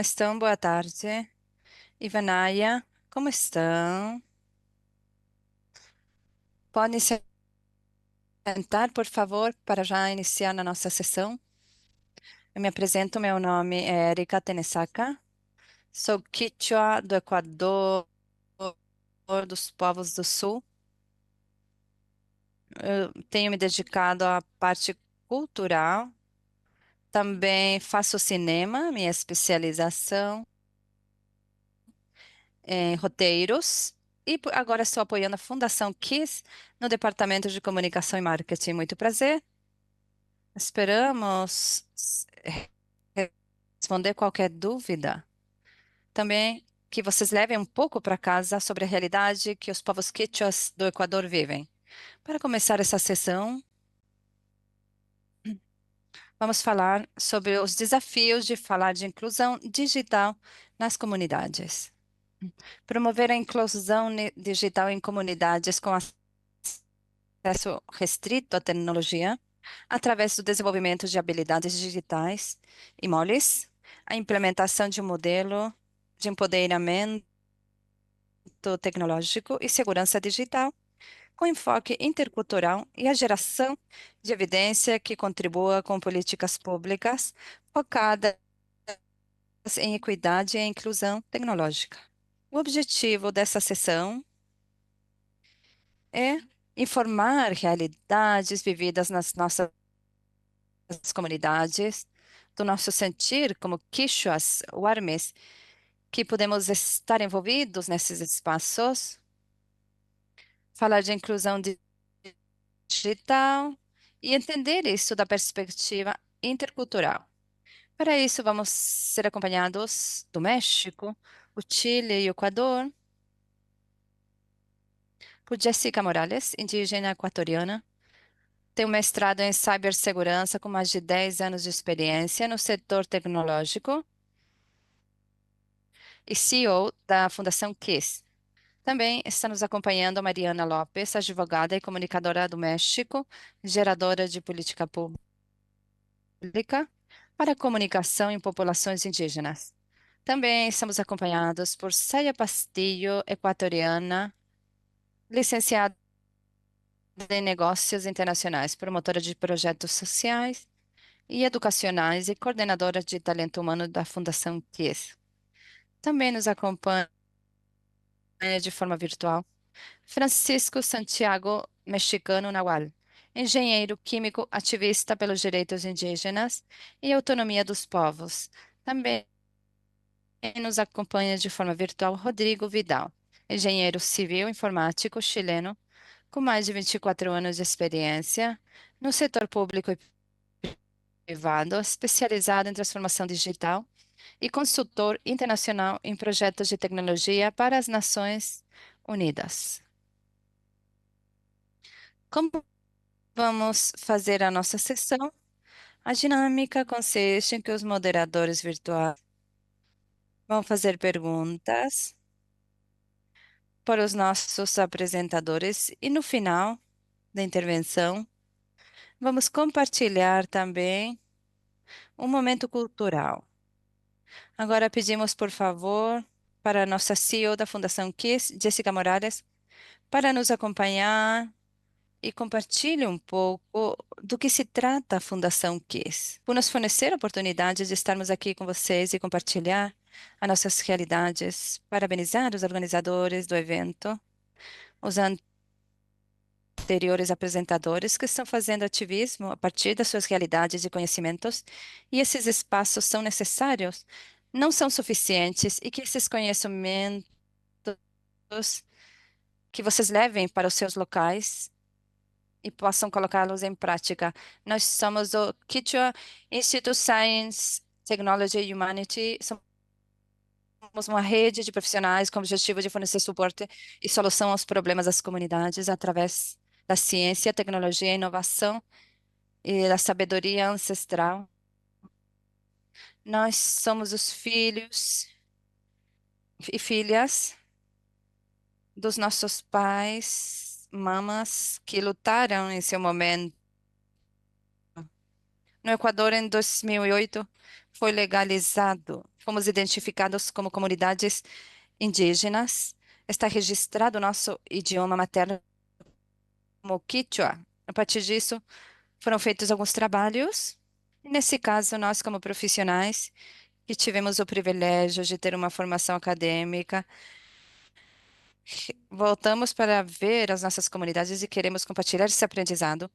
estão? Boa tarde. Ivanaya, como estão? Podem se sentar, por favor, para já iniciar na nossa sessão. Eu me apresento, meu nome é Erika Tenesaka, sou Quichua do Equador, dos povos do Sul. Eu tenho me dedicado à parte cultural, também faço cinema, minha especialização em roteiros. E agora estou apoiando a Fundação KISS no Departamento de Comunicação e Marketing. Muito prazer. Esperamos responder qualquer dúvida. Também que vocês levem um pouco para casa sobre a realidade que os povos quichuas do Equador vivem. Para começar essa sessão, vamos falar sobre os desafios de falar de inclusão digital nas comunidades. Promover a inclusão digital em comunidades com acesso restrito à tecnologia, através do desenvolvimento de habilidades digitais e moles, a implementação de um modelo de empoderamento tecnológico e segurança digital, com enfoque intercultural e a geração de evidência que contribua com políticas públicas focadas em equidade e inclusão tecnológica. O objetivo dessa sessão é informar realidades vividas nas nossas comunidades, do nosso sentir como quichuas, warmes, que podemos estar envolvidos nesses espaços, falar de inclusão digital e entender isso da perspectiva intercultural. Para isso, vamos ser acompanhados do México, o Chile e o Equador, por Jessica Morales, indígena equatoriana. Tem um mestrado em cibersegurança com mais de 10 anos de experiência no setor tecnológico e CEO da Fundação KISS. Também está nos acompanhando a Mariana Lopes, advogada e comunicadora do México, geradora de política pública para comunicação em populações indígenas. Também estamos acompanhados por Saya Pastillo, equatoriana, licenciada em negócios internacionais, promotora de projetos sociais e educacionais e coordenadora de talento humano da Fundação KISS. Também nos acompanha de forma virtual Francisco Santiago Mexicano Nahual, engenheiro químico ativista pelos direitos indígenas e autonomia dos povos. Também nos acompanha de forma virtual Rodrigo Vidal, engenheiro civil informático chileno com mais de 24 anos de experiência no setor público e privado, especializado em transformação digital e consultor internacional em projetos de tecnologia para as Nações Unidas. Como vamos fazer a nossa sessão? A dinâmica consiste em que os moderadores virtuais vão fazer perguntas para os nossos apresentadores e no final da intervenção vamos compartilhar também um momento cultural. Agora pedimos, por favor, para a nossa CEO da Fundação KISS, Jessica Morales, para nos acompanhar e compartilhe um pouco do que se trata a Fundação KISS, por nos fornecer a oportunidade de estarmos aqui com vocês e compartilhar as nossas realidades. Parabenizar os organizadores do evento, os anteriores apresentadores que estão fazendo ativismo a partir das suas realidades e conhecimentos, e esses espaços são necessários, não são suficientes, e que esses conhecimentos que vocês levem para os seus locais e possam colocá-los em prática. Nós somos o Quechua Institute Science, Technology e Humanity. Somos uma rede de profissionais com o objetivo de fornecer suporte e solução aos problemas das comunidades através da ciência, tecnologia, inovação e da sabedoria ancestral. Nós somos os filhos e filhas dos nossos pais, mamas que lutaram em seu momento. No Equador, em 2008, foi legalizado fomos identificados como comunidades indígenas. Está registrado o nosso idioma materno como Quechua. A partir disso, foram feitos alguns trabalhos. E nesse caso, nós, como profissionais, que tivemos o privilégio de ter uma formação acadêmica, voltamos para ver as nossas comunidades e queremos compartilhar esse aprendizado.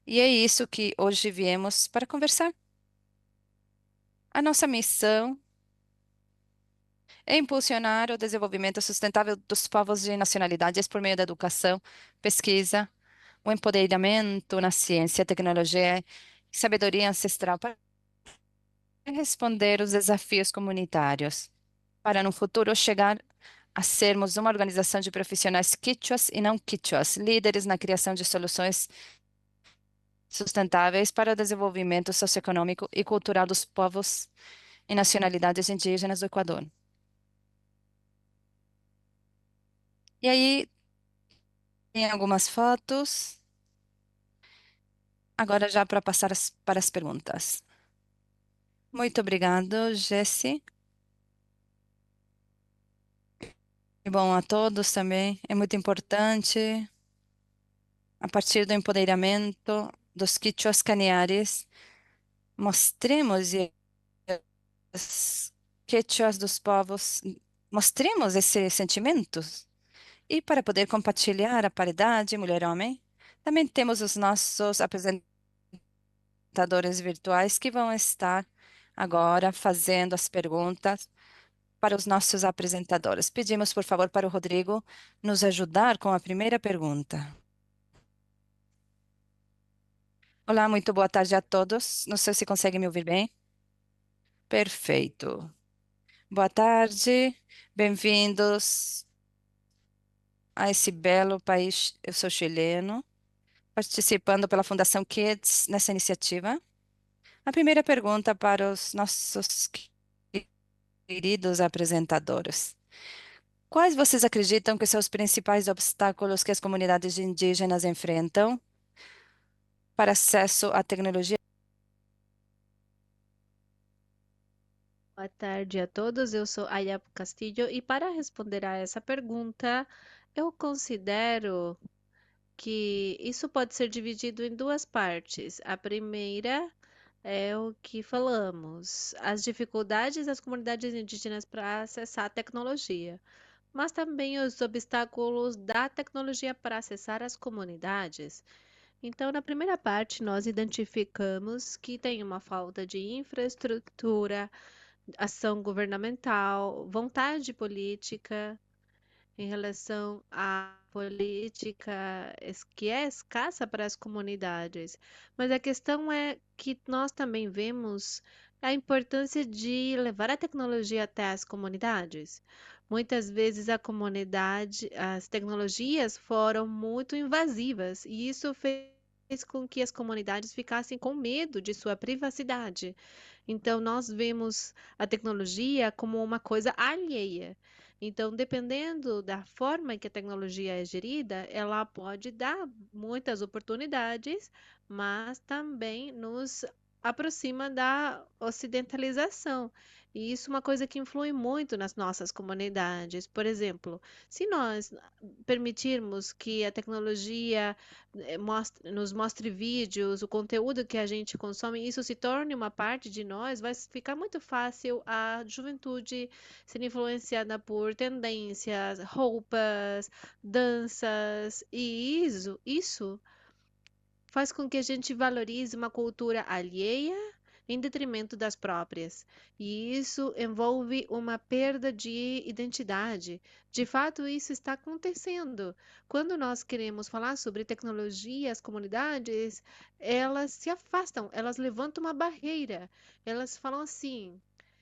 E é isso que hoje viemos para conversar. A nossa missão é impulsionar o desenvolvimento sustentável dos povos de nacionalidades por meio da educação, pesquisa, o empoderamento na ciência, tecnologia e sabedoria ancestral para responder os desafios comunitários, para no futuro chegar a sermos uma organização de profissionais quichuas e não quichuas, líderes na criação de soluções sustentáveis para o desenvolvimento socioeconômico e cultural dos povos e nacionalidades indígenas do Equador. E aí, tem algumas fotos. Agora já para passar para as perguntas. Muito obrigado, Jesse. E bom a todos também. É muito importante, a partir do empoderamento dos quichuas caneares, mostremos e as quechuas dos povos, mostremos esses sentimentos. E para poder compartilhar a paridade mulher-homem, também temos os nossos apresentadores virtuais que vão estar agora fazendo as perguntas para os nossos apresentadores. Pedimos, por favor, para o Rodrigo nos ajudar com a primeira pergunta. Olá, muito boa tarde a todos. Não sei se consegue me ouvir bem. Perfeito. Boa tarde, bem-vindos a esse belo país. Eu sou chileno, participando pela Fundação Kids nessa iniciativa. A primeira pergunta para os nossos queridos apresentadores. Quais vocês acreditam que são os principais obstáculos que as comunidades indígenas enfrentam para acesso à tecnologia? Boa tarde a todos, eu sou Ayap Castillo e para responder a essa pergunta, eu considero que isso pode ser dividido em duas partes. A primeira é o que falamos, as dificuldades das comunidades indígenas para acessar a tecnologia, mas também os obstáculos da tecnologia para acessar as comunidades. Então, na primeira parte, nós identificamos que tem uma falta de infraestrutura, ação governamental, vontade política em relação à política que é escassa para as comunidades. Mas a questão é que nós também vemos a importância de levar a tecnologia até as comunidades. Muitas vezes a comunidade, as tecnologias foram muito invasivas e isso fez com que as comunidades ficassem com medo de sua privacidade. Então, nós vemos a tecnologia como uma coisa alheia. Então, dependendo da forma que a tecnologia é gerida, ela pode dar muitas oportunidades, mas também nos aproxima da ocidentalização. E isso é uma coisa que influi muito nas nossas comunidades. Por exemplo, se nós permitirmos que a tecnologia nos mostre vídeos, o conteúdo que a gente consome, isso se torne uma parte de nós, vai ficar muito fácil a juventude ser influenciada por tendências, roupas, danças, e isso faz com que a gente valorize uma cultura alheia em detrimento das próprias. E isso envolve uma perda de identidade. De fato, isso está acontecendo. Quando nós queremos falar sobre tecnologia, as comunidades, elas se afastam, elas levantam uma barreira. Elas falam assim: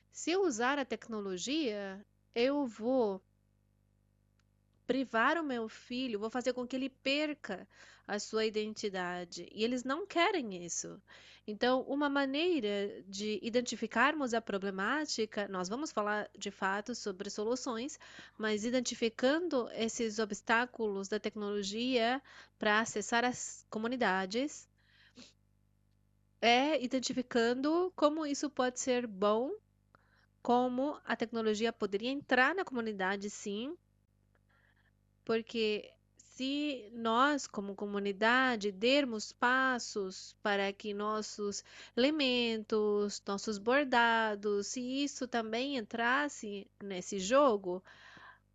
se eu usar a tecnologia, eu vou privar o meu filho, vou fazer com que ele perca a sua identidade. E eles não querem isso. Então, uma maneira de identificarmos a problemática, nós vamos falar de fato sobre soluções, mas identificando esses obstáculos da tecnologia para acessar as comunidades, é identificando como isso pode ser bom como a tecnologia poderia entrar na comunidade, sim, porque se nós, como comunidade, dermos passos para que nossos elementos, nossos bordados, se isso também entrasse nesse jogo,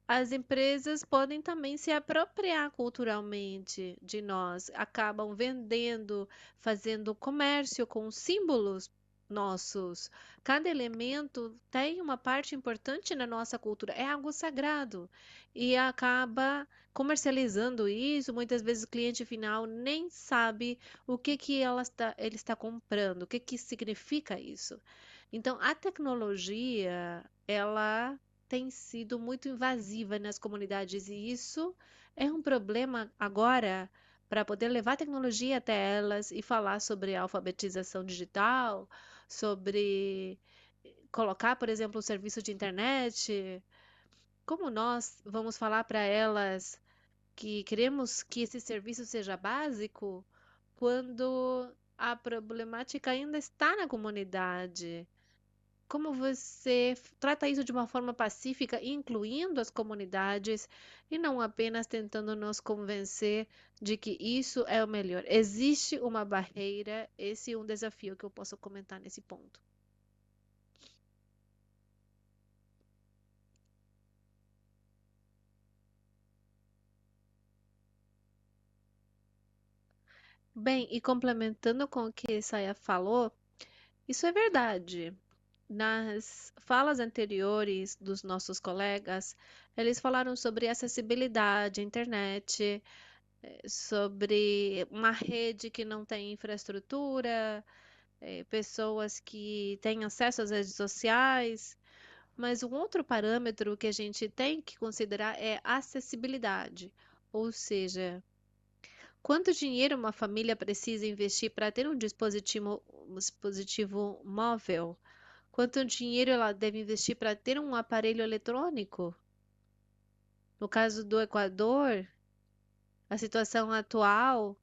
as empresas podem também se apropriar culturalmente de nós, acabam vendendo, fazendo comércio com símbolos nossos. Cada elemento tem uma parte importante na nossa cultura, é algo sagrado e acaba comercializando isso. Muitas vezes o cliente final nem sabe o que que ele está comprando, o que que significa isso. Então, a tecnologia, ela tem sido muito invasiva nas comunidades e isso é um problema agora para poder levar a tecnologia até elas e falar sobre alfabetização digital, sobre colocar, por exemplo, o serviço de internet. Como nós vamos falar para elas que queremos que esse serviço seja básico quando a problemática ainda está na comunidade? Como você trata isso de uma forma pacífica, incluindo as comunidades, e não apenas tentando nos convencer de que isso é o melhor? Existe uma barreira, esse é um desafio que eu posso comentar nesse ponto. Bem, e complementando com o que Saya falou, isso é verdade. Nas falas anteriores dos nossos colegas, eles falaram sobre acessibilidade à internet, sobre uma rede que não tem infraestrutura, pessoas que têm acesso às redes sociais, mas um outro parâmetro que a gente tem que considerar é acessibilidade, ou seja, quanto dinheiro uma família precisa investir para ter um dispositivo móvel? Quanto dinheiro ela deve investir para ter um aparelho eletrônico? No caso do Equador, a situação atual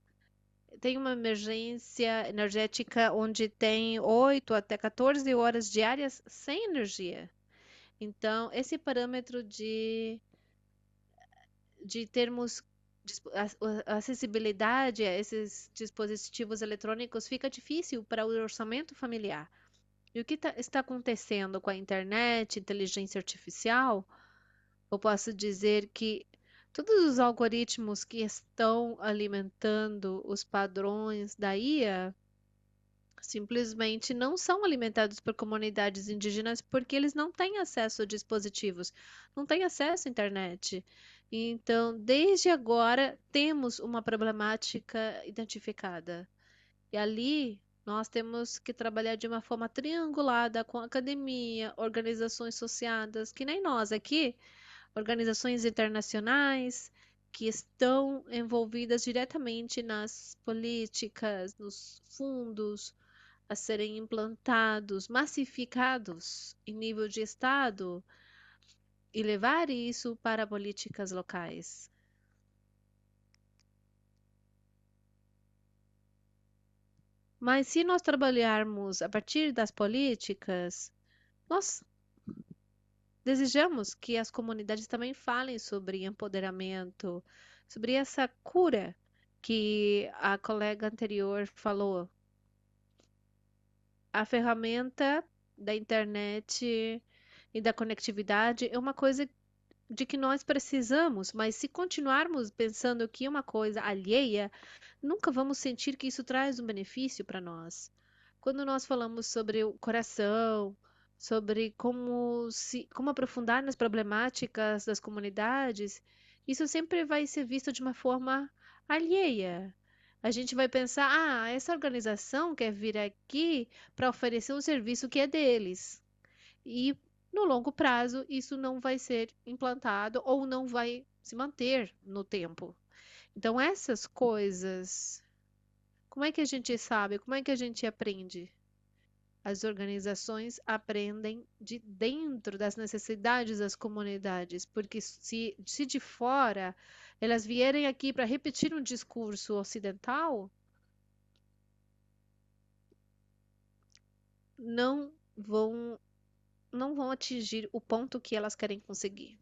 tem uma emergência energética onde tem 8 até 14 horas diárias sem energia. Então, esse parâmetro de termos acessibilidade a esses dispositivos eletrônicos fica difícil para o orçamento familiar. E o que está acontecendo com a internet, inteligência artificial? Eu posso dizer que todos os algoritmos que estão alimentando os padrões da IA simplesmente não são alimentados por comunidades indígenas porque eles não têm acesso a dispositivos, não têm acesso à internet. Então, desde agora, temos uma problemática identificada. E ali nós temos que trabalhar de uma forma triangulada com a academia, organizações associadas, que nem nós aqui, organizações internacionais que estão envolvidas diretamente nas políticas, nos fundos a serem implantados, massificados em nível de Estado e levar isso para políticas locais. Mas se nós trabalharmos a partir das políticas, nós desejamos que as comunidades também falem sobre empoderamento, sobre essa cura que a colega anterior falou. A ferramenta da internet e da conectividade é uma coisa de que nós precisamos, mas se continuarmos pensando que é uma coisa alheia, nunca vamos sentir que isso traz um benefício para nós. Quando nós falamos sobre o coração, sobre como aprofundar nas problemáticas das comunidades, isso sempre vai ser visto de uma forma alheia. A gente vai pensar, ah, essa organização quer vir aqui para oferecer um serviço que é deles. E no longo prazo, isso não vai ser implantado ou não vai se manter no tempo. Então, essas coisas, como é que a gente sabe? Como é que a gente aprende? As organizações aprendem de dentro das necessidades das comunidades, porque se de fora elas vierem aqui para repetir um discurso ocidental, não vão não vão atingir o ponto que elas querem conseguir.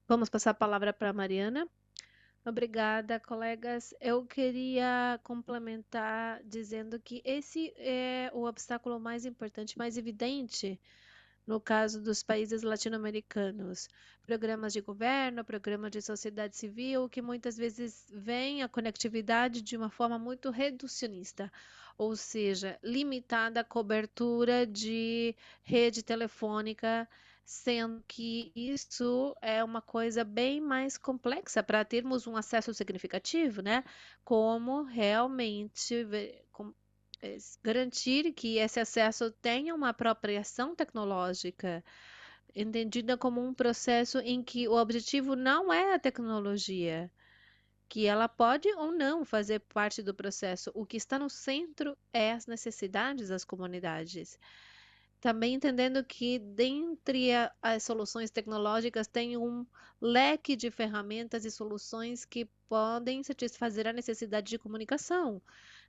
Vamos passar a palavra para a Mariana. Obrigada, colegas. Eu queria complementar dizendo que esse é o obstáculo mais importante, mais evidente no caso dos países latino-americanos. Programas de governo, programas de sociedade civil, que muitas vezes veem a conectividade de uma forma muito reducionista, ou seja, limitada à cobertura de rede telefônica, sendo que isso é uma coisa bem mais complexa para termos um acesso significativo, né? Como realmente garantir que esse acesso tenha uma apropriação tecnológica, entendida como um processo em que o objetivo não é a tecnologia, que ela pode ou não fazer parte do processo. O que está no centro é as necessidades das comunidades. Também entendendo que, dentre as soluções tecnológicas, tem um leque de ferramentas e soluções que podem satisfazer a necessidade de comunicação.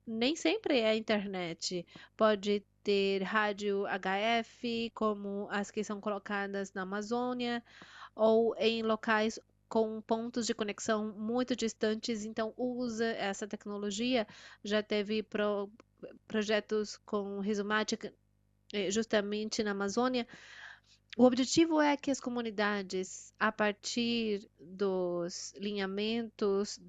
Nem sempre é a internet. Pode ter rádio HF, como as que são colocadas na Amazônia, ou em locais com pontos de conexão muito distantes, então usa essa tecnologia. Já teve projetos com Rizomatic justamente na Amazônia. O objetivo é que as comunidades, a partir dos linhamentos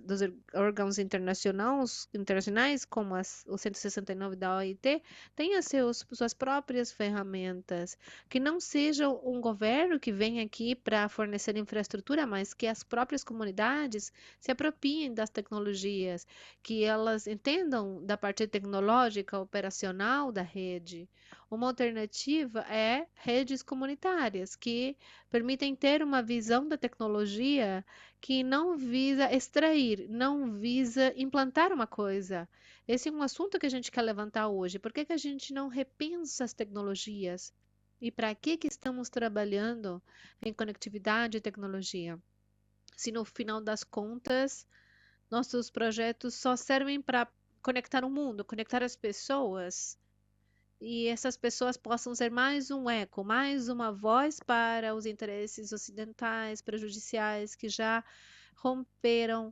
dos órgãos internacionais, como o 169 da OIT, tenham suas próprias ferramentas, que não seja um governo que venha aqui para fornecer infraestrutura, mas que as próprias comunidades se apropriem das tecnologias, que elas entendam da parte tecnológica, operacional da rede. Uma alternativa é redes comunitárias, que permitem ter uma visão da tecnologia que não visa extrair, não visa implantar uma coisa. Esse é um assunto que a gente quer levantar hoje. Por que que a gente não repensa as tecnologias? E para que estamos trabalhando em conectividade e tecnologia? Se no final das contas, nossos projetos só servem para conectar o mundo, conectar as pessoas, e essas pessoas possam ser mais um eco, mais uma voz para os interesses ocidentais, prejudiciais, que já romperam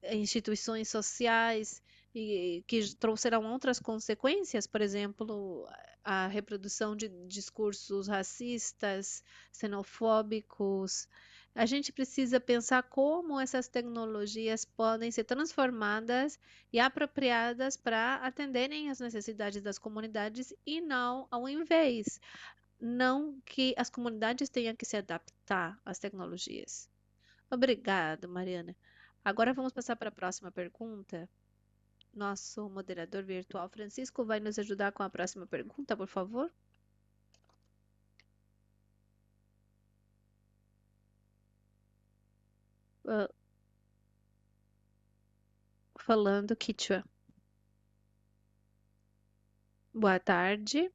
instituições sociais e que trouxeram outras consequências, por exemplo, a reprodução de discursos racistas, xenofóbicos. A gente precisa pensar como essas tecnologias podem ser transformadas e apropriadas para atenderem às necessidades das comunidades e não ao invés, não que as comunidades tenham que se adaptar às tecnologias. Obrigado, Mariana. Agora vamos passar para a próxima pergunta. Nosso moderador virtual, Francisco, vai nos ajudar com a próxima pergunta, por favor? Ah, falando Quechua. Boa tarde.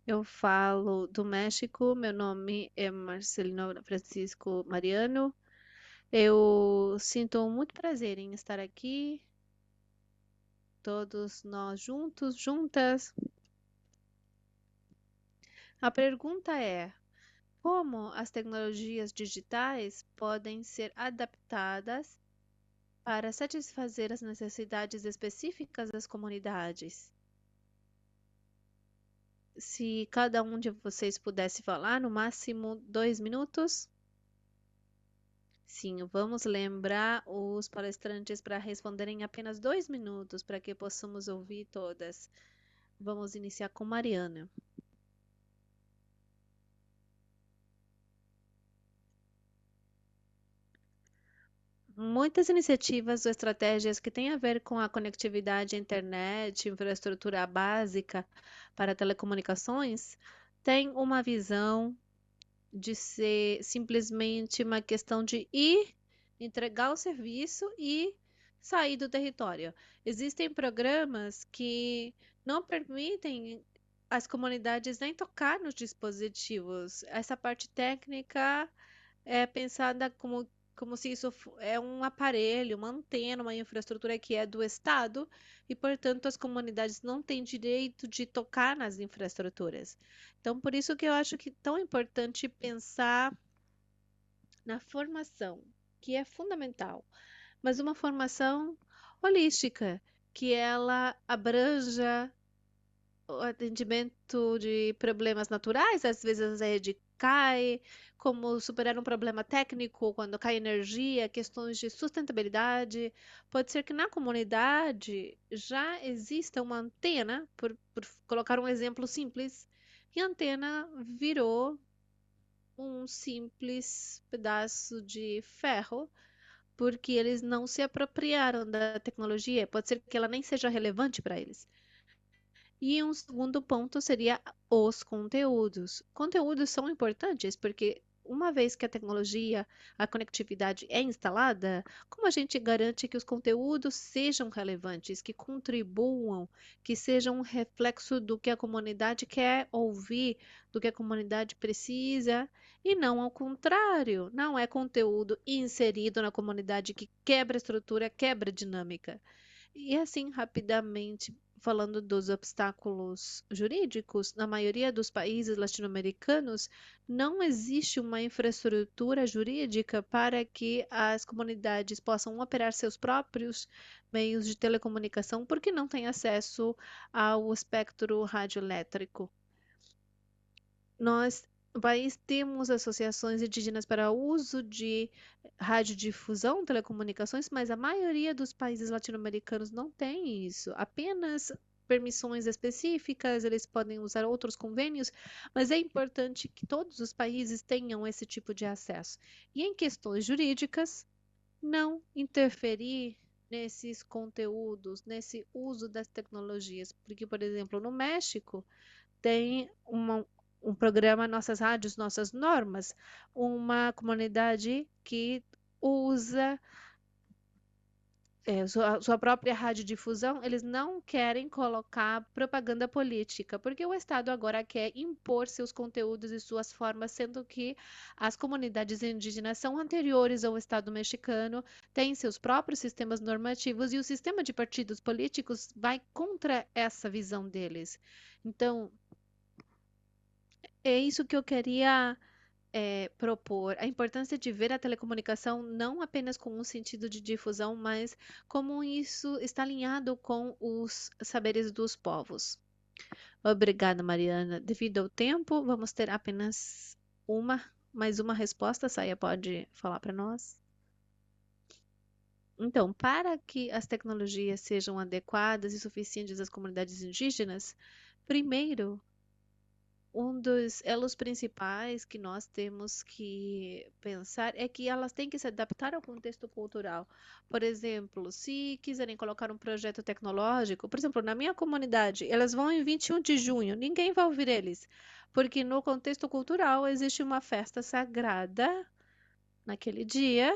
Eu falo do México. Meu nome é Marcelino Francisco Mariano. Eu sinto muito prazer em estar aqui, todos nós juntos, juntas. A pergunta é: como as tecnologias digitais podem ser adaptadas para satisfazer as necessidades específicas das comunidades? Se cada um de vocês pudesse falar, no máximo 2 minutos. Sim, vamos lembrar os palestrantes para responderem em apenas 2 minutos, para que possamos ouvir todas. Vamos iniciar com Mariana. Muitas iniciativas ou estratégias que têm a ver com a conectividade à internet, infraestrutura básica para telecomunicações, têm uma visão de ser simplesmente uma questão de ir, entregar o serviço e sair do território. Existem programas que não permitem as comunidades nem tocar nos dispositivos. Essa parte técnica é pensada como se isso é um aparelho, uma antena, uma infraestrutura que é do Estado e, portanto, as comunidades não têm direito de tocar nas infraestruturas. Então, por isso que eu acho que é tão importante pensar na formação, que é fundamental, mas uma formação holística, que ela abranja o atendimento de problemas naturais, às vezes a rede cai, como superar um problema técnico quando cai energia, questões de sustentabilidade. Pode ser que na comunidade já exista uma antena, por colocar um exemplo simples, e a antena virou um simples pedaço de ferro porque eles não se apropriaram da tecnologia. Pode ser que ela nem seja relevante para eles. E um segundo ponto seria os conteúdos. Conteúdos são importantes porque uma vez que a tecnologia, a conectividade é instalada, como a gente garante que os conteúdos sejam relevantes, que contribuam, que sejam um reflexo do que a comunidade quer ouvir, do que a comunidade precisa, e não ao contrário, não é conteúdo inserido na comunidade que quebra a estrutura, quebra a dinâmica. E assim, rapidamente, falando dos obstáculos jurídicos, na maioria dos países latino-americanos não existe uma infraestrutura jurídica para que as comunidades possam operar seus próprios meios de telecomunicação, porque não têm acesso ao espectro radioelétrico. Nós, no país, temos associações indígenas para o uso de radiodifusão, telecomunicações, mas a maioria dos países latino-americanos não tem isso. Apenas permissões específicas, eles podem usar outros convênios, mas é importante que todos os países tenham esse tipo de acesso. E em questões jurídicas, não interferir nesses conteúdos, nesse uso das tecnologias, porque, por exemplo, no México, tem um programa Nossas Rádios, Nossas Normas, uma comunidade que usa sua própria radiodifusão, eles não querem colocar propaganda política, porque o Estado agora quer impor seus conteúdos e suas formas, sendo que as comunidades indígenas são anteriores ao Estado mexicano, têm seus próprios sistemas normativos e o sistema de partidos políticos vai contra essa visão deles. Então, é isso que eu queria propor. A importância de ver a telecomunicação não apenas com um sentido de difusão, mas como isso está alinhado com os saberes dos povos. Obrigada, Mariana. Devido ao tempo, vamos ter apenas mais uma resposta. Saia pode falar para nós? Então, para que as tecnologias sejam adequadas e suficientes às comunidades indígenas, primeiro um dos elos principais que nós temos que pensar é que elas têm que se adaptar ao contexto cultural. Por exemplo, se quiserem colocar um projeto tecnológico, por exemplo, na minha comunidade, elas vão em 21 de junho, ninguém vai ouvir eles, porque no contexto cultural existe uma festa sagrada naquele dia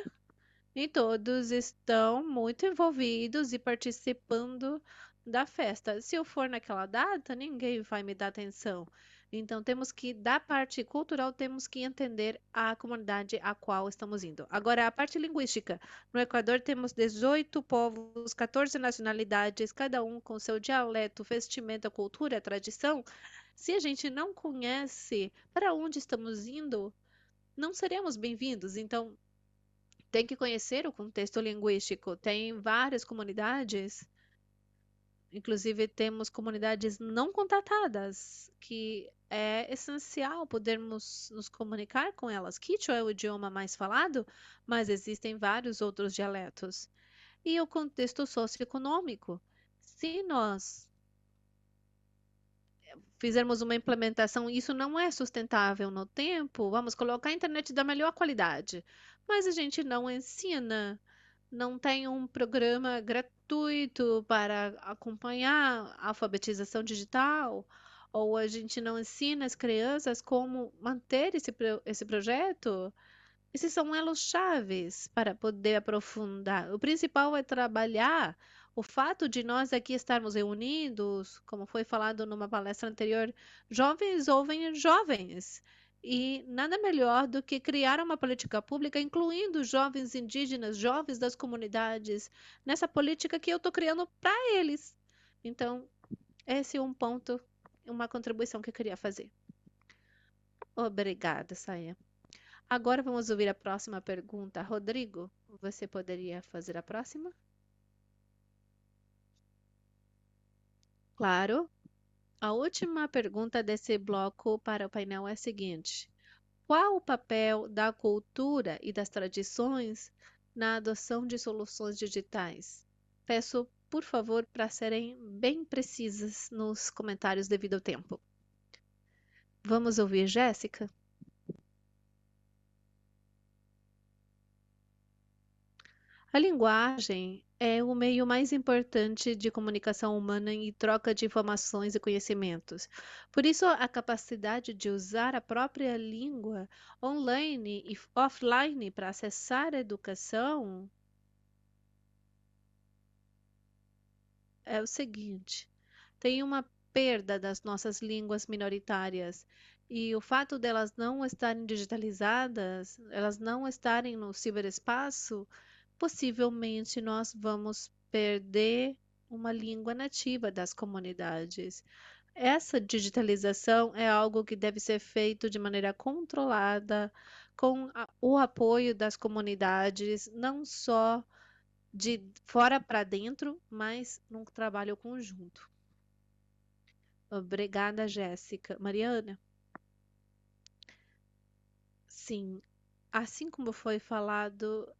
e todos estão muito envolvidos e participando da festa. Se eu for naquela data, ninguém vai me dar atenção. Então, temos que, da parte cultural, temos que entender a comunidade a qual estamos indo. Agora, a parte linguística. No Equador, temos 18 povos, 14 nacionalidades, cada um com seu dialeto, vestimenta, cultura, tradição. Se a gente não conhece para onde estamos indo, não seremos bem-vindos. Então, tem que conhecer o contexto linguístico. Tem várias comunidades, inclusive temos comunidades não contatadas, que é essencial podermos nos comunicar com elas. Quechua é o idioma mais falado, mas existem vários outros dialetos. E o contexto socioeconômico. Se nós fizermos uma implementação, isso não é sustentável no tempo, vamos colocar a internet da melhor qualidade, mas a gente não ensina, não tem um programa gratuito para acompanhar a alfabetização digital, ou a gente não ensina as crianças como manter esse projeto. Esses são elos chaves para poder aprofundar. O principal é trabalhar o fato de nós aqui estarmos reunidos, como foi falado numa palestra anterior, jovens ouvem jovens. E nada melhor do que criar uma política pública incluindo jovens indígenas, jovens das comunidades, nessa política que eu estou criando para eles. Então, esse é um ponto, uma contribuição que eu queria fazer. Obrigada, Saia. Agora vamos ouvir a próxima pergunta. Rodrigo, você poderia fazer a próxima? Claro. A última pergunta desse bloco para o painel é a seguinte: qual o papel da cultura e das tradições na adoção de soluções digitais? Peço, por favor, para serem bem precisas nos comentários devido ao tempo. Vamos ouvir Jéssica? A linguagem é o meio mais importante de comunicação humana e troca de informações e conhecimentos. Por isso, a capacidade de usar a própria língua online e offline para acessar a educação é o seguinte: tem uma perda das nossas línguas minoritárias. E o fato delas não estarem digitalizadas, elas não estarem no ciberespaço, possivelmente nós vamos perder uma língua nativa das comunidades. Essa digitalização é algo que deve ser feito de maneira controlada, com o apoio das comunidades, não só de fora para dentro, mas num trabalho conjunto. Obrigada, Jéssica. Mariana? Sim, assim como foi falado,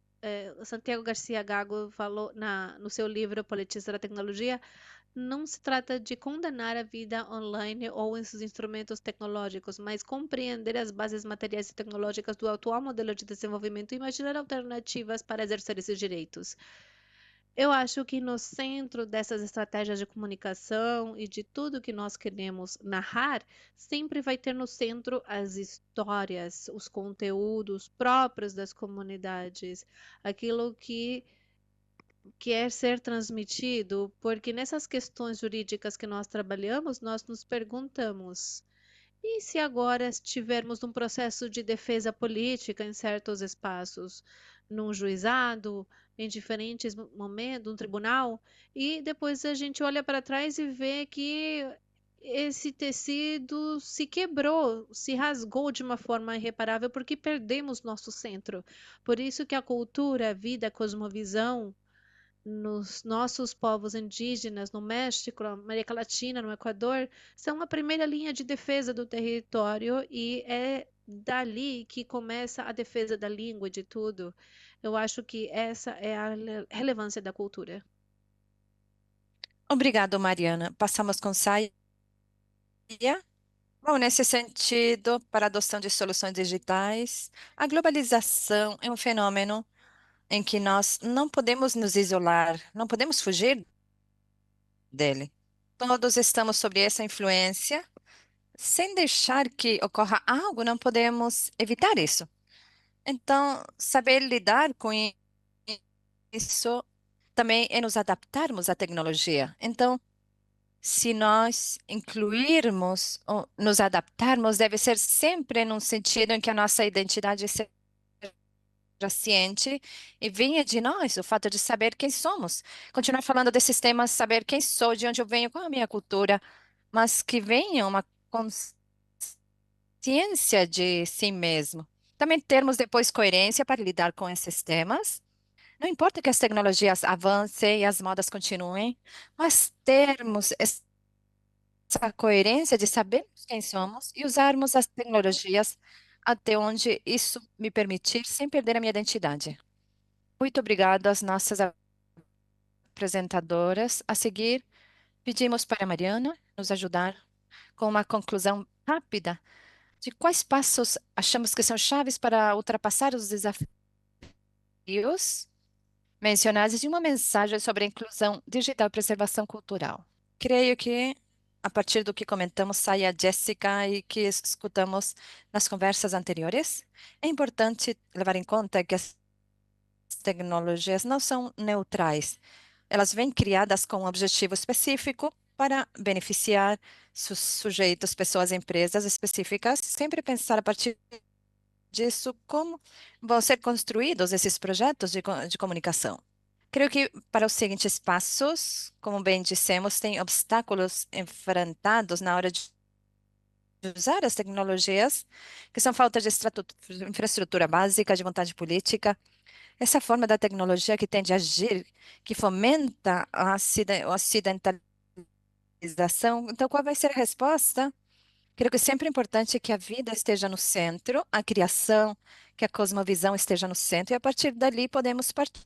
Santiago Garcia Gago falou no seu livro Politista da Tecnologia, não se trata de condenar a vida online ou esses instrumentos tecnológicos, mas compreender as bases materiais e tecnológicas do atual modelo de desenvolvimento e imaginar alternativas para exercer esses direitos. Eu acho que no centro dessas estratégias de comunicação e de tudo que nós queremos narrar, sempre vai ter no centro as histórias, os conteúdos próprios das comunidades, aquilo que quer ser transmitido, porque nessas questões jurídicas que nós trabalhamos, nós nos perguntamos: e se agora estivermos num processo de defesa política em certos espaços, num juizado, em diferentes momentos, num tribunal, e depois a gente olha para trás e vê que esse tecido se quebrou, se rasgou de uma forma irreparável porque perdemos nosso centro. Por isso que a cultura, a vida, a cosmovisão nos nossos povos indígenas, no México, na América Latina, no Equador, são a primeira linha de defesa do território e é dali que começa a defesa da língua e de tudo. Eu acho que essa é a relevância da cultura. Obrigado, Mariana. Passamos com Saia. Bom, nesse sentido, para a adoção de soluções digitais, a globalização é um fenômeno em que nós não podemos nos isolar, não podemos fugir dele. Todos estamos sob essa influência. Sem deixar que ocorra algo, não podemos evitar isso. Então, saber lidar com isso também é nos adaptarmos à tecnologia. Então, se nós incluirmos ou nos adaptarmos, deve ser sempre num sentido em que a nossa identidade seja ciente e venha de nós, o fato de saber quem somos. Continuar falando desses temas, saber quem sou, de onde eu venho, qual é a minha cultura, mas que venha uma consciência de si mesmo. Também termos depois coerência para lidar com esses temas. Não importa que as tecnologias avancem e as modas continuem, mas termos essa coerência de sabermos quem somos e usarmos as tecnologias até onde isso me permitir, sem perder a minha identidade. Muito obrigada às nossas apresentadoras. A seguir, pedimos para a Mariana nos ajudar com uma conclusão rápida de quais passos achamos que são chaves para ultrapassar os desafios mencionados e uma mensagem sobre a inclusão digital e preservação cultural. Creio que, a partir do que comentamos, sai a Jéssica e que escutamos nas conversas anteriores, é importante levar em conta que as tecnologias não são neutrais. Elas vêm criadas com um objetivo específico para beneficiar sujeitos, pessoas, empresas específicas, sempre pensar a partir disso como vão ser construídos esses projetos de comunicação. Creio que para os seguintes passos, como bem dissemos, tem obstáculos enfrentados na hora de usar as tecnologias, que são falta de infraestrutura básica, de vontade política. Essa forma da tecnologia que tende a agir, que fomenta a ocidentalização. Então, qual vai ser a resposta? Creio que sempre é importante que a vida esteja no centro, a criação, que a cosmovisão esteja no centro, e a partir dali podemos partir.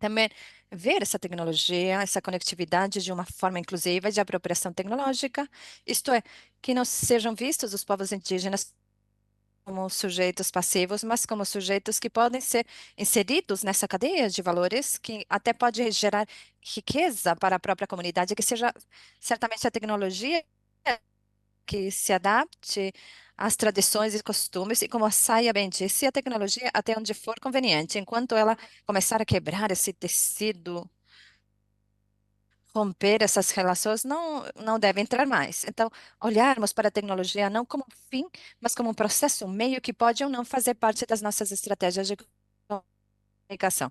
Também ver essa tecnologia, essa conectividade de uma forma inclusiva de apropriação tecnológica, isto é, que não sejam vistos os povos indígenas como sujeitos passivos, mas como sujeitos que podem ser inseridos nessa cadeia de valores, que até pode gerar riqueza para a própria comunidade, que seja certamente a tecnologia que se adapte às tradições e costumes, e como a Saia bem disse, a tecnologia até onde for conveniente, enquanto ela começar a quebrar esse tecido, romper essas relações, não deve entrar mais. Então, olharmos para a tecnologia não como um fim, mas como um processo, um meio que pode ou não fazer parte das nossas estratégias de comunicação.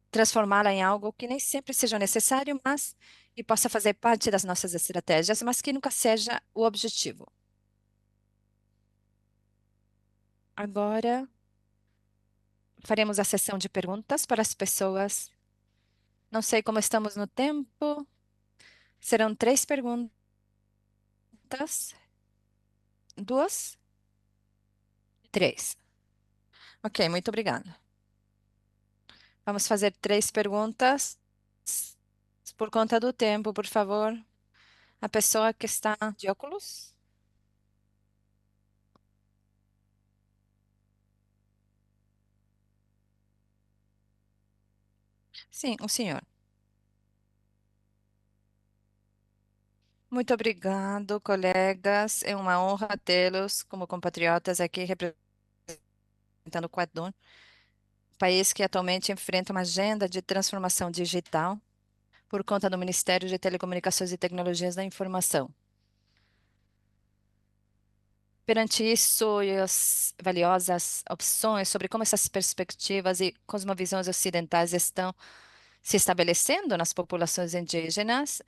Transformá-la em algo que nem sempre seja necessário, mas que possa fazer parte das nossas estratégias, mas que nunca seja o objetivo. Agora, faremos a sessão de perguntas para as pessoas. Não sei como estamos no tempo. Serão 3 perguntas. Duas? 3. Ok, muito obrigada. Vamos fazer 3 perguntas. Por conta do tempo, por favor. A pessoa que está de óculos? Sim, o senhor. Muito obrigado, colegas. É uma honra tê-los como compatriotas aqui representando o Equador, país que atualmente enfrenta uma agenda de transformação digital por conta do Ministério de Telecomunicações e Tecnologias da Informação. Perante isso e as valiosas opções sobre como essas perspectivas e cosmovisões ocidentais estão se estabelecendo nas populações indígenas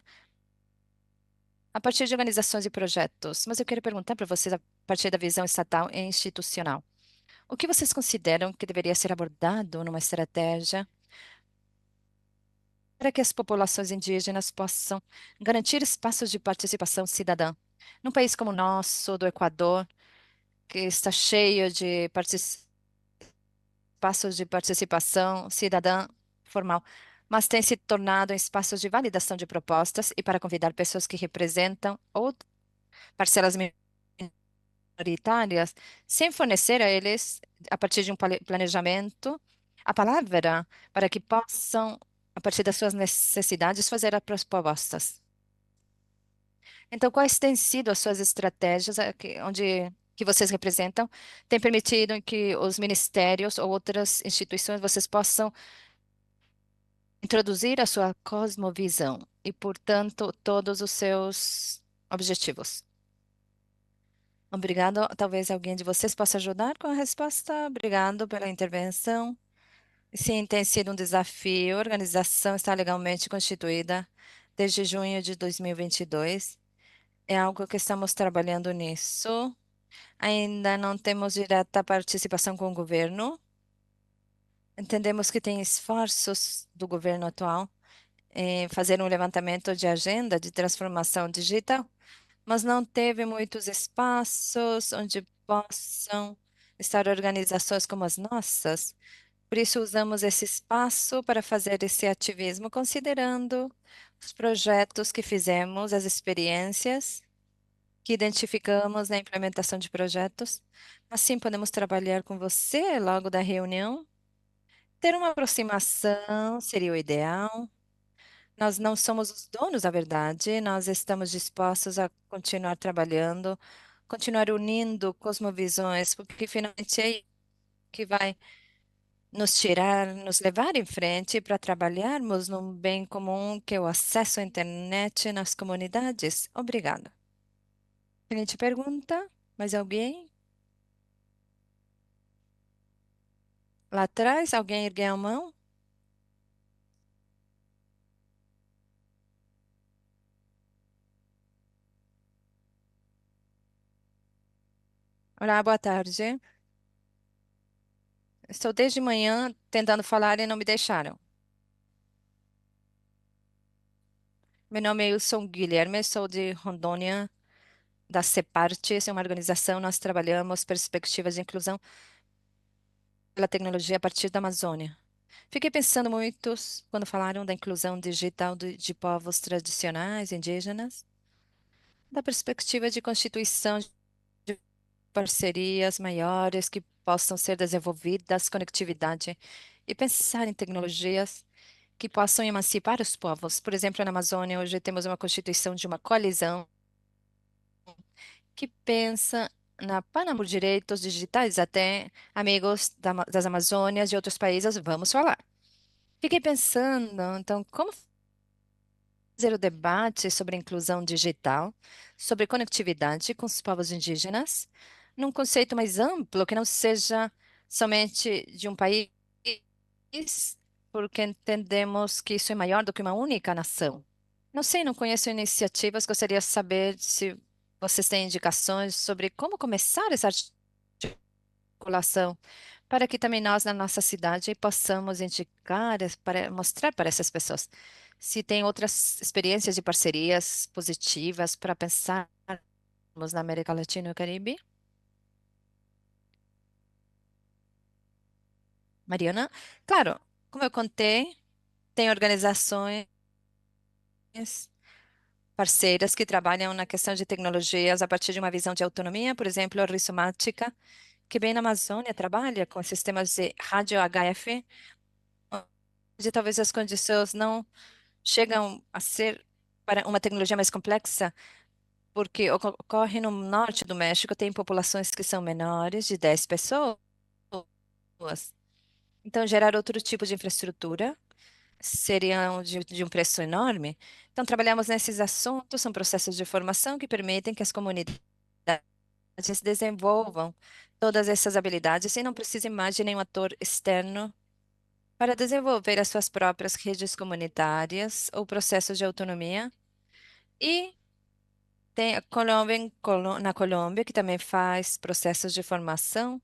a partir de organizações e projetos. Mas eu quero perguntar para vocês, a partir da visão estatal e institucional, o que vocês consideram que deveria ser abordado numa estratégia para que as populações indígenas possam garantir espaços de participação cidadã? Num país como o nosso, do Equador, que está cheio de espaços de participação cidadã formal, mas tem se tornado espaços de validação de propostas e para convidar pessoas que representam ou parcelas minoritárias, sem fornecer a eles, a partir de um planejamento, a palavra para que possam, a partir das suas necessidades, fazer as propostas. Então, quais têm sido as suas estratégias onde que vocês representam, tem permitido que os ministérios ou outras instituições vocês possam introduzir a sua cosmovisão e, portanto, todos os seus objetivos? Obrigado. Talvez alguém de vocês possa ajudar com a resposta. Obrigado pela intervenção. Sim, tem sido um desafio. A organização está legalmente constituída desde junho de 2022. É algo que estamos trabalhando nisso. Ainda não temos direta participação com o governo. Entendemos que tem esforços do governo atual em fazer um levantamento de agenda de transformação digital, mas não teve muitos espaços onde possam estar organizações como as nossas. Por isso, usamos esse espaço para fazer esse ativismo, considerando os projetos que fizemos, as experiências que identificamos na implementação de projetos. Assim, podemos trabalhar com você logo da reunião. Ter uma aproximação seria o ideal. Nós não somos os donos da verdade, nós estamos dispostos a continuar trabalhando, continuar unindo cosmovisões, porque finalmente é aí que vai nos levar em frente para trabalharmos num bem comum que é o acesso à internet nas comunidades. Obrigada. Seguinte pergunta, mais alguém? Lá atrás, alguém ergueu a mão? Olá, boa tarde. Estou desde manhã tentando falar e não me deixaram. Meu nome é Wilson Guilherme, sou de Rondônia, da CEPARTE. Essa é uma organização, nós trabalhamos perspectivas de inclusão pela tecnologia a partir da Amazônia. Fiquei pensando muito quando falaram da inclusão digital de povos tradicionais, indígenas, da perspectiva de constituição de parcerias maiores que possam ser desenvolvidas, conectividade, e pensar em tecnologias que possam emancipar os povos. Por exemplo, na Amazônia, hoje temos uma constituição de uma coalizão que pensa na pana por direitos digitais, até amigos das Amazônias e outros países, vamos falar. Fiquei pensando, então, como fazer o debate sobre inclusão digital, sobre conectividade com os povos indígenas, num conceito mais amplo, que não seja somente de um país, porque entendemos que isso é maior do que uma única nação. Não sei, não conheço iniciativas, gostaria de saber se vocês têm indicações sobre como começar essa articulação, para que também nós, na nossa cidade, possamos indicar, para mostrar para essas pessoas se tem outras experiências de parcerias positivas para pensarmos na América Latina e o Caribe. Mariana? Claro, como eu contei, tem organizações parceiras que trabalham na questão de tecnologias a partir de uma visão de autonomia, por exemplo, a Risomática, que bem na Amazônia trabalha com sistemas de rádio HF, onde talvez as condições não chegam a ser para uma tecnologia mais complexa, porque ocorre no norte do México, tem populações que são menores de 10 pessoas. Então, gerar outro tipo de infraestrutura seria de um preço enorme. Então, trabalhamos nesses assuntos, são processos de formação que permitem que as comunidades desenvolvam todas essas habilidades e não precisem mais de nenhum ator externo para desenvolver as suas próprias redes comunitárias ou processos de autonomia. E tem a Colômbia, na Colômbia, que também faz processos de formação,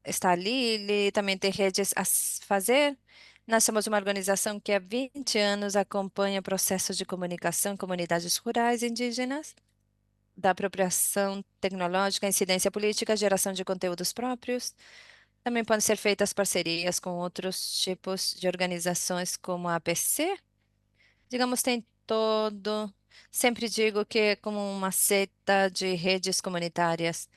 está ali, ele também tem redes a fazer. Nós somos uma organização que há 20 anos acompanha processos de comunicação em comunidades rurais indígenas, da apropriação tecnológica, incidência política, geração de conteúdos próprios. Também podem ser feitas parcerias com outros tipos de organizações, como a APC. Digamos, tem todo. Sempre digo que é como uma seta de redes comunitárias,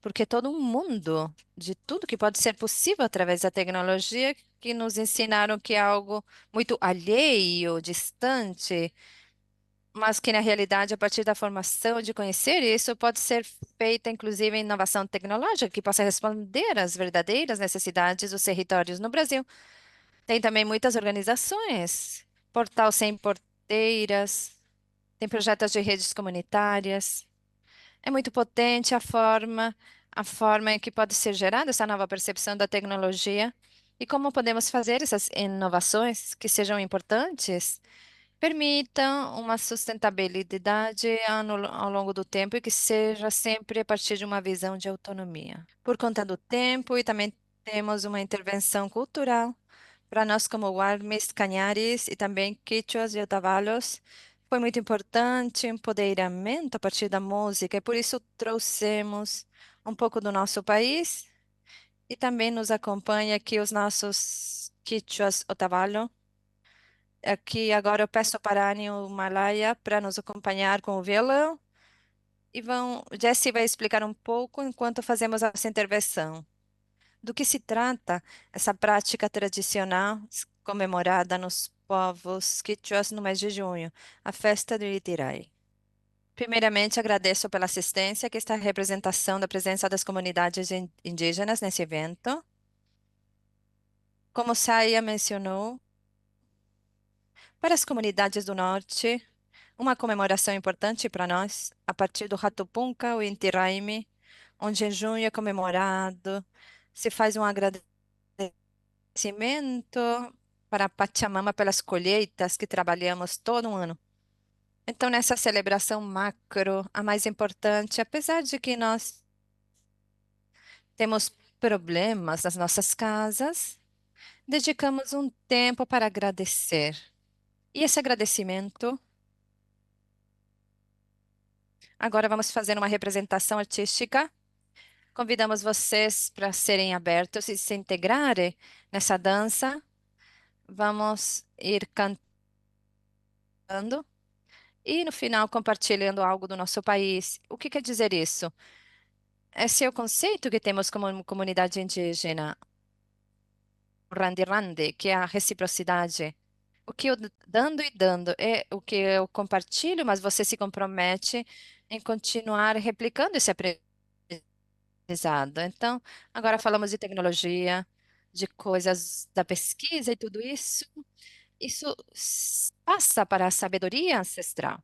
porque todo um mundo de tudo que pode ser possível através da tecnologia que nos ensinaram que é algo muito alheio, distante, mas que na realidade, a partir da formação de conhecer isso, pode ser feita inclusive em inovação tecnológica que possa responder às verdadeiras necessidades dos territórios no Brasil. Tem também muitas organizações, Portal Sem Porteiras, tem projetos de redes comunitárias. É muito potente a forma em que pode ser gerada essa nova percepção da tecnologia e como podemos fazer essas inovações que sejam importantes, permitam uma sustentabilidade ao longo do tempo e que seja sempre a partir de uma visão de autonomia. Por conta do tempo e também temos uma intervenção cultural para nós, como Guarmes, Cañaris e também Quichuas e Otavalos, foi muito importante o empoderamento a partir da música e por isso trouxemos um pouco do nosso país e também nos acompanha aqui os nossos Quichuas Otavalo. Aqui agora eu peço para a Anil Malaya para nos acompanhar com o violão e Jesse vai explicar um pouco enquanto fazemos essa intervenção. Do que se trata essa prática tradicional comemorada nos povos quichuas no mês de junho, a festa do Itirai? Primeiramente, agradeço pela assistência, que está a representação da presença das comunidades indígenas nesse evento. Como Saya mencionou, para as comunidades do norte, uma comemoração importante para nós, a partir do Rato Punca, o Inti Raymi, onde em junho é comemorado, se faz um agradecimento para a Pachamama pelas colheitas que trabalhamos todo um ano. Então, nessa celebração macro, a mais importante, apesar de que nós temos problemas nas nossas casas, dedicamos um tempo para agradecer. E esse agradecimento, agora vamos fazer uma representação artística. Convidamos vocês para serem abertos e se integrarem nessa dança. Vamos ir cantando e no final compartilhando algo do nosso país. O que quer dizer isso? Esse é o conceito que temos como comunidade indígena, o Randi Randi, que é a reciprocidade. O que eu dando e dando é o que eu compartilho, mas você se compromete em continuar replicando esse aprendizado. Então, agora falamos de tecnologia, de coisas da pesquisa e tudo isso. Isso passa para a sabedoria ancestral.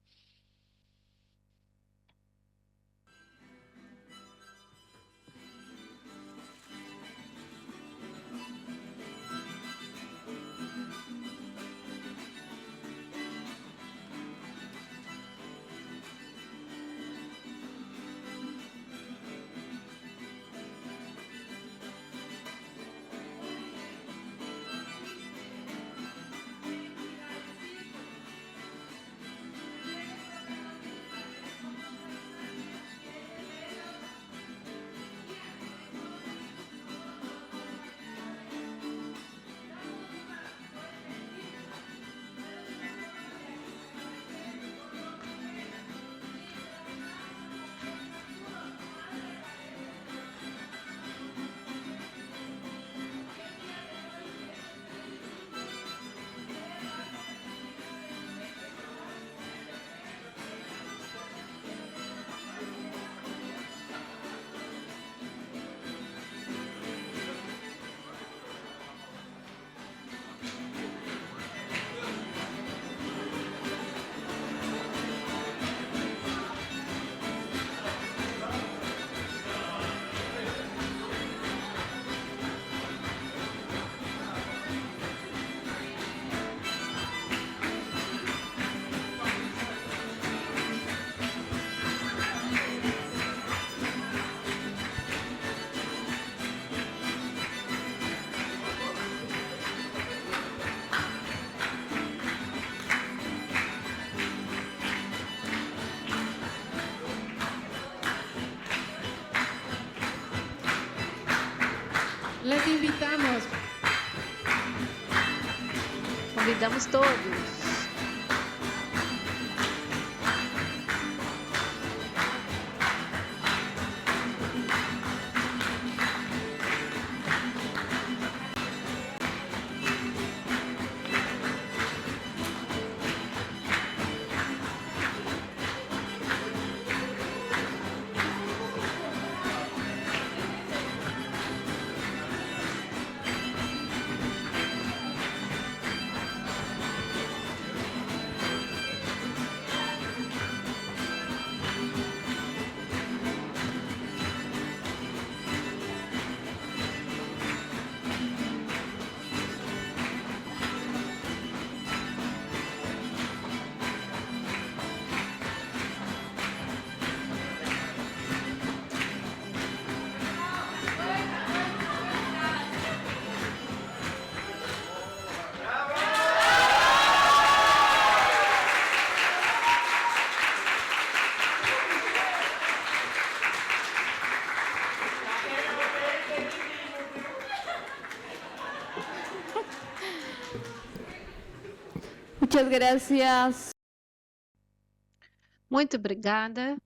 Les invitamos. Convidamos todos. Muchas gracias. Muito obrigada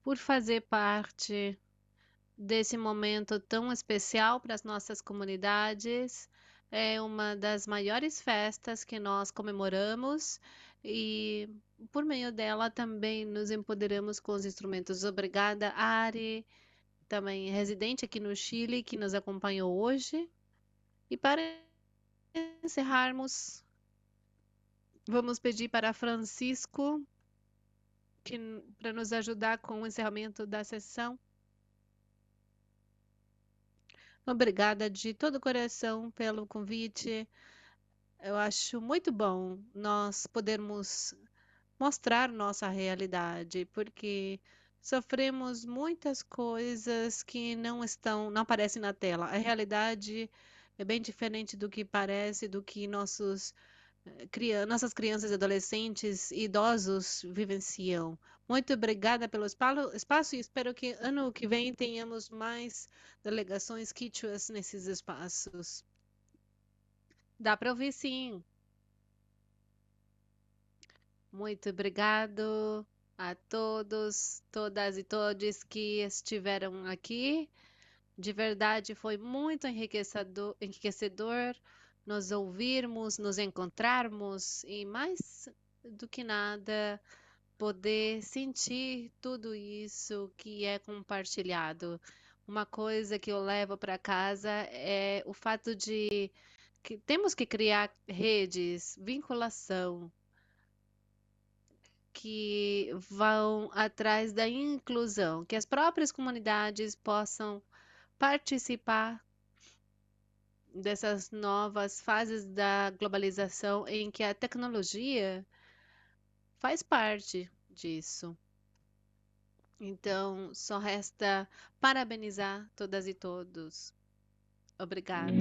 por fazer parte desse momento tão especial para as nossas comunidades. É uma das maiores festas que nós comemoramos e por meio dela também nos empoderamos com os instrumentos. Obrigada, Ari, também residente aqui no Chile, que nos acompanhou hoje. E para encerrarmos, vamos pedir para Francisco para nos ajudar com o encerramento da sessão. Obrigada de todo o coração pelo convite. Eu acho muito bom nós podermos mostrar nossa realidade, porque sofremos muitas coisas que não aparecem na tela. A realidade é bem diferente do que parece, do que nossas crianças, adolescentes e idosos vivenciam. Muito obrigada pelo espaço e espero que ano que vem tenhamos mais delegações quíchuas nesses espaços. Dá para ouvir, sim. Muito obrigado a todos, todas e todos que estiveram aqui. De verdade, foi muito enriquecedor nos ouvirmos, nos encontrarmos e, mais do que nada, poder sentir tudo isso que é compartilhado. Uma coisa que eu levo para casa é o fato de que temos que criar redes, vinculação, que vão atrás da inclusão, que as próprias comunidades possam participar dessas novas fases da globalização em que a tecnologia faz parte disso. Então, só resta parabenizar todas e todos. Obrigada.